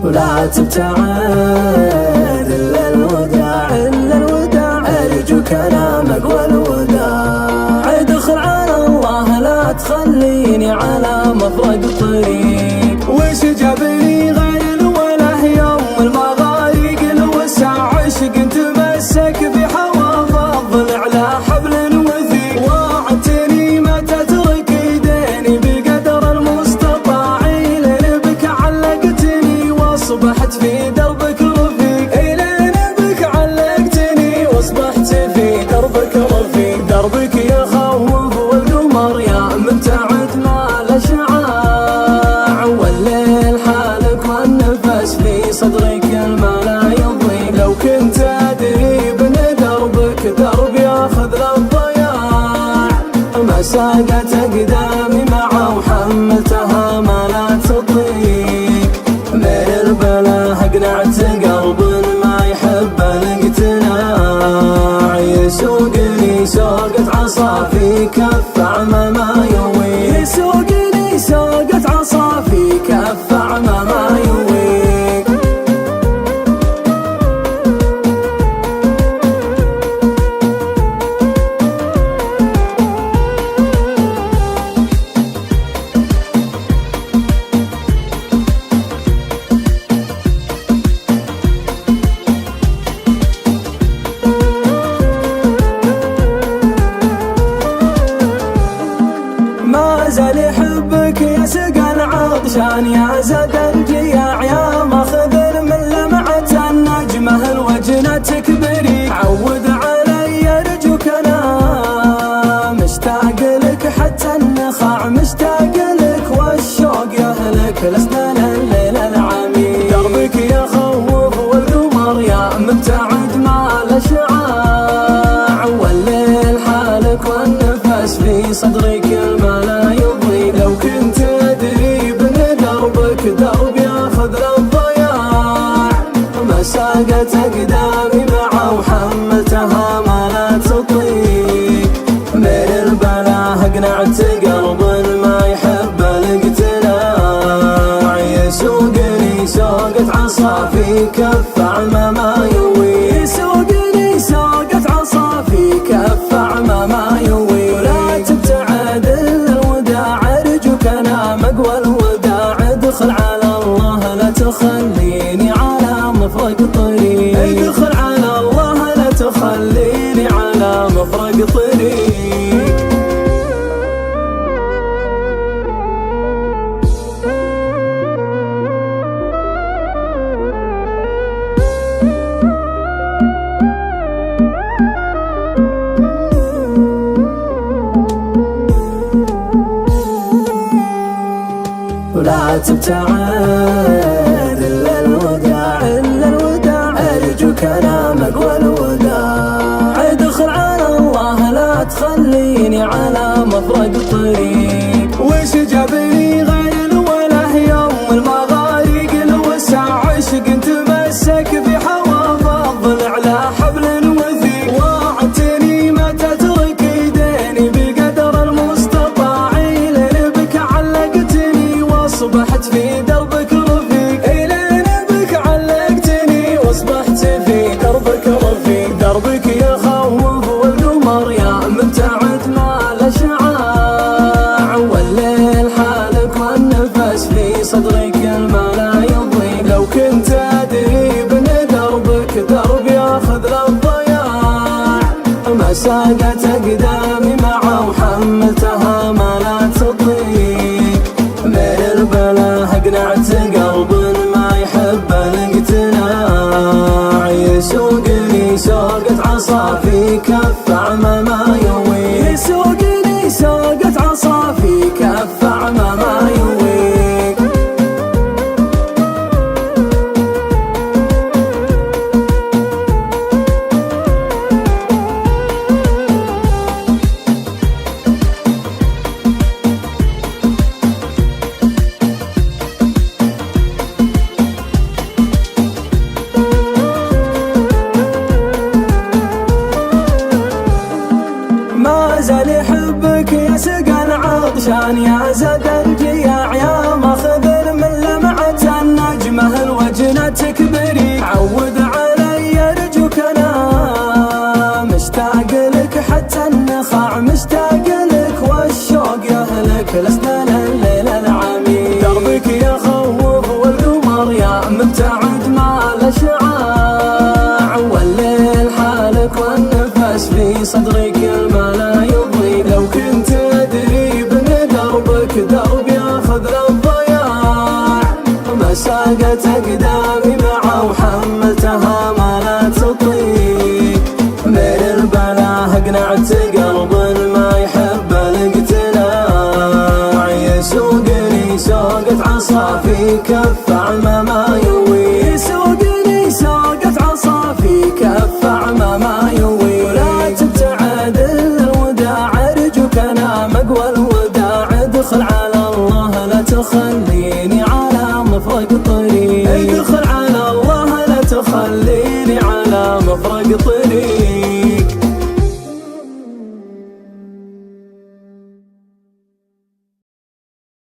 ولا تبتعد إلا الوداع إلا الوداع، أرجو كلامك والوداع. ادخل على الله لا تخليني على مفرق طريق، وش جابني غير وله يوم المغارق الوسع عشق تمسك بحوافظ على حبل وثيق. وعدتني ما تترك يديني بقدر المستطاع، لين بك علقتني واصبحت في دربك رفيق، لين بك علقتني واصبحت في دربك رفيق. دربك يخوف والقمر يا مبتعد ما له شعاع، والليل حالك والنفس في صدرك الما لا يضيق. لو كنت ادري بن دربك درب ياخذ للضياع، ما ساقت اقدامي معه وحملتها ما لا تطيق. من البلا اقنعت قلب ما يحب الاقتناع، يسوقني سوقة عصا في كف اعمى ما يويق. يسوقني سوقة عصا في كف اعمى ما يويق. ما زال يحبك يا سقى العطشان، يا زاد الجياع، يا ماخذ من لمعة النجمة الوجنة تكبري. عود علي ارجوك انا مشتاق لك حتى النخاع مشتاق لك، والشوق يهلك لسنا الليل العميق. دربك يخوف والقمر يا مبتعد ما له شعاع، والليل حالك والنفس في صدرك الما لا يضيق. لو كنت ادري بن دربك درب ياخذ للضياع، ما ساقت اقدامي معه وحملتها ما لا تطيق. من البلا اقنعت قلب ما يحب الاقتناع، يسوقني سوقة عصا في كف اعمى ما يويق. يسوقني سوقة عصا في كف اعمى ما يويق. ولا تبتعد الا الوداع، ارجوك انا مقوى الوداع. ادخل على الله لا تخليني على مفرق طريق، ادخل على الله لا تخليني على مفرق طريق. ولا تبتعد إلا الوداع إلا الوداع، أرجو كلامك والوداع. ادخل على الله لا تخليني على مفرق طريق، وش جابني غير وله يوم المغارق الوسع عشق تمسك بحوافظ على حبل وثيق. وعدتني ما تترك يديني بقدر المستطاع، لين بك علقتني واصبحت في دربك رفيق، لين بك علقتني واصبحت في دربك رفيق. دربك يخوف والقمر يا مبتعد ما له شعاع، والليل حالك والنفس في صدرك الما لا يضيق. لو كنت ادري بن دربك درب ياخذ للضياع، ما ساقت اقدامي معه وحملتها ما لا تطيق. من البلا اقنعت قلب ما يحب الاقتناع، يسوقني سوقة عصا في كف اعمى ما يويق. يسوقني سوقة عصا في كف اعمى ما يويق. عشان يا زاد الجياع يا ماخذ من لمعة النجمة الوجنة تكبري. عود علي ارجوك انا مشتاق لك حتى النخاع مشتاق لك والشوق يهلك لسنا الليل العميق. دربك يخوف والقمر يا مبتعد مع الاشعاع والليل حالك والنفس في صدرك ما لا يضيق. لو كنت ادري بن دربك درب ياخذ للضياع ما ساقت اقدامي معه وحملتها ما لا تطيق. من البلاه اقنعت قلب ما يحب الاقتناع يسوقني سوقة عصا في كف عمى ما يوي. يسوقني سوقة عصا في كف عمى ما يوي. ولا تبتعد الا الوداع ارجوك انا مقوى الوداع. ادخل على الله لا تخليني على مفرق طريق. ادخل على الله لا تخليني على مفرق طريق.